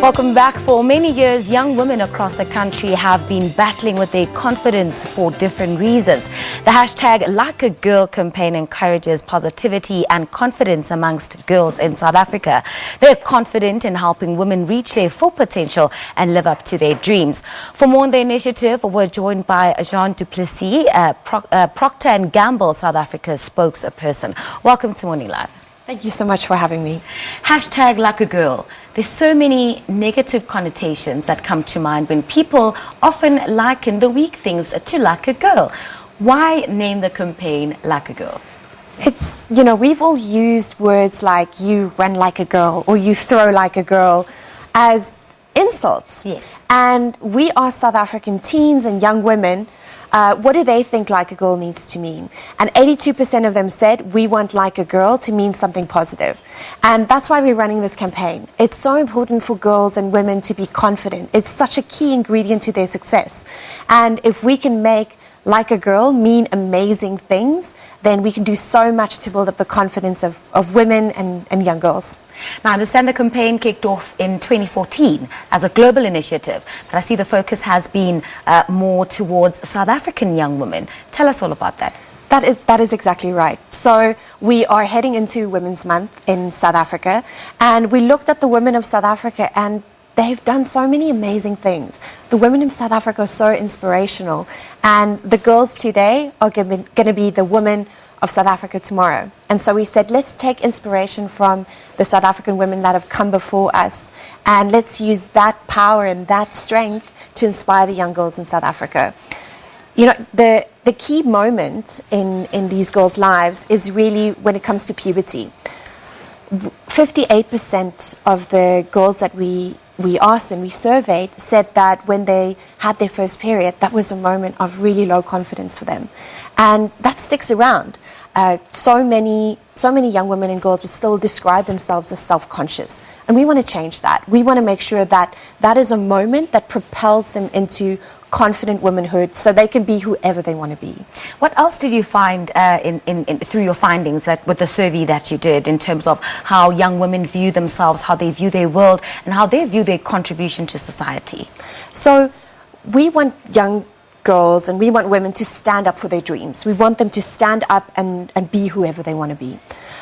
Welcome back. For many years, young women across the country have been battling with their confidence for different reasons. The hashtag LikeAGirl campaign encourages positivity and confidence amongst girls in South Africa. They're confident in helping women reach their full potential and live up to their dreams. For more on the initiative, we're joined by Jeanne Du Plessis, Procter Gamble South Africa's spokesperson. Welcome to Morning Live. Thank you so much for having me. Hashtag LikeAGirl. There's so many negative connotations that come to mind when people often liken the weak things to like a girl. Why name the campaign LikeAGirl? It's, we've all used words like you run like a girl or you throw like a girl as insults. Yes. And we are South African teens and young women. What do they think like a girl needs to mean? And 82% of them said we want like a girl to mean something positive. And that's why we're running this campaign. It's so important for girls and women to be confident. It's such a key ingredient to their success. And if we can make like a girl mean amazing things, then we can do so much to build up the confidence of women and young girls. Now, I understand the campaign kicked off in 2014 as a global initiative, but I see the focus has been more towards South African young women. Tell us all about that. That is exactly right. So we are heading into Women's Month in South Africa, and we looked at the women of South Africa, and they've done so many amazing things. The women in South Africa are so inspirational, and the girls today are going to be the women of South Africa tomorrow. And so we said, let's take inspiration from the South African women that have come before us, and let's use that power and that strength to inspire the young girls in South Africa. The key moment in these girls' lives is really when it comes to puberty. 58% of the girls that we asked and we surveyed said that when they had their first period, that was a moment of really low confidence for them. And that sticks around. So many young women and girls will still describe themselves as self-conscious. And we want to change that. We want to make sure that that is a moment that propels them into confident womanhood so they can be whoever they want to be. What else did you find through your findings that with the survey that you did in terms of how young women view themselves, how they view their world, and how they view their contribution to society? So we want young girls and we want women to stand up for their dreams. We want them to stand up and be whoever they want to be.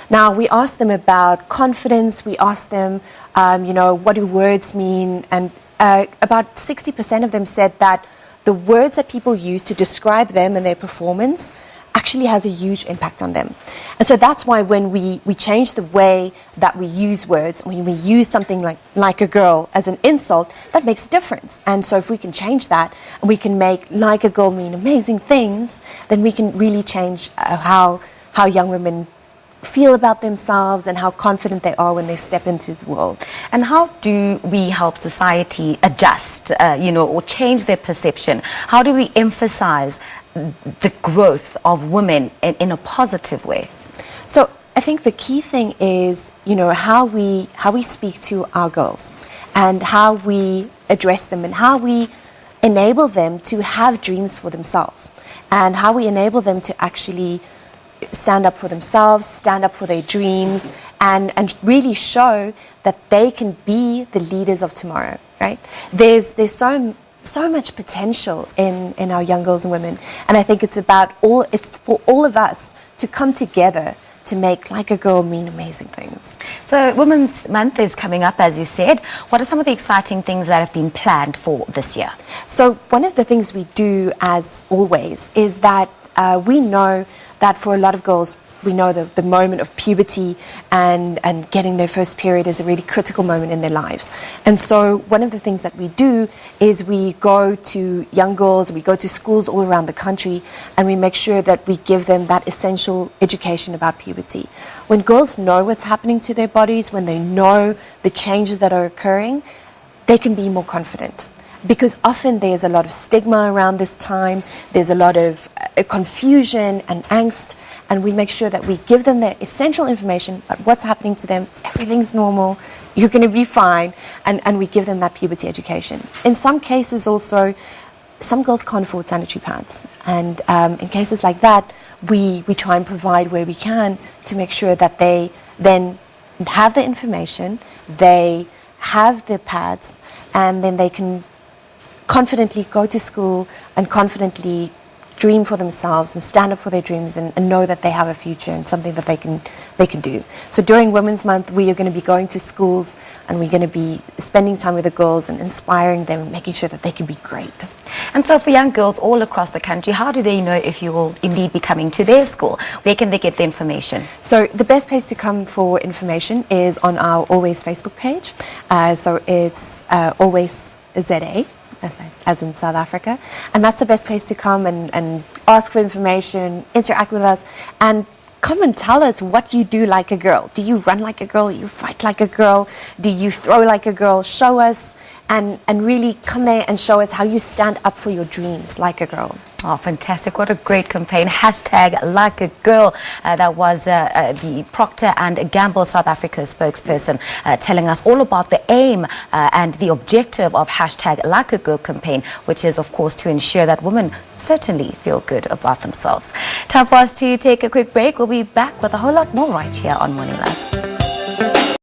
Now, we asked them about confidence. We asked them, what do words mean? And about 60% of them said that the words that people use to describe them and their performance actually has a huge impact on them. And so that's why when we change the way that we use words, when we use something like a girl as an insult, that makes a difference. And so if we can change that and we can make like a girl mean amazing things, then we can really change how young women feel about themselves and how confident they are when they step into the world. And how do we help society adjust, or change their perception? How do we emphasize the growth of women in a positive way? So I think the key thing is, how we speak to our girls and how we address them and how we enable them to have dreams for themselves and how we enable them to actually stand up for themselves, stand up for their dreams, and really show that they can be the leaders of tomorrow, right? There's so much potential in our young girls and women, and I think it's for all of us to come together to make like a girl mean amazing things. So Women's Month is coming up, as you said. What are some of the exciting things that have been planned for this year? So one of the things we do, as always, is that we know that for a lot of girls, we know the moment of puberty and getting their first period is a really critical moment in their lives. And so one of the things that we do is we go to young girls, we go to schools all around the country, and we make sure that we give them that essential education about puberty. When girls know what's happening to their bodies, when they know the changes that are occurring, they can be more confident. Because often there's a lot of stigma around this time, there's a lot of confusion and angst, and we make sure that we give them the essential information about what's happening to them. Everything's normal, you're going to be fine, and we give them that puberty education. In some cases also, some girls can't afford sanitary pads, and in cases like that, we try and provide where we can to make sure that they then have the information, they have the pads, and then they can confidently go to school and confidently dream for themselves and stand up for their dreams and know that they have a future and something that they can do. So during Women's Month, we are going to be going to schools and we're going to be spending time with the girls and inspiring them and making sure that they can be great. And so for young girls all across the country, how do they know if you will indeed be coming to their school? Where can they get the information? So the best place to come for information is on our Always Facebook page. So it's Always ZA. As in South Africa, and that's the best place to come and ask for information, interact with us, and come and tell us what you do like a girl. Do you run like a girl? Do you fight like a girl? Do you throw like a girl? Show us and really come there and show us how you stand up for your dreams like a girl. Oh, fantastic. What a great campaign. Hashtag Like a Girl. That was the Procter and Gamble South Africa spokesperson telling us all about the aim and the objective of hashtag Like a Girl campaign, which is, of course, to ensure that women certainly feel good about themselves. Time for us to take a quick break. We'll be back with a whole lot more right here on Morning Live.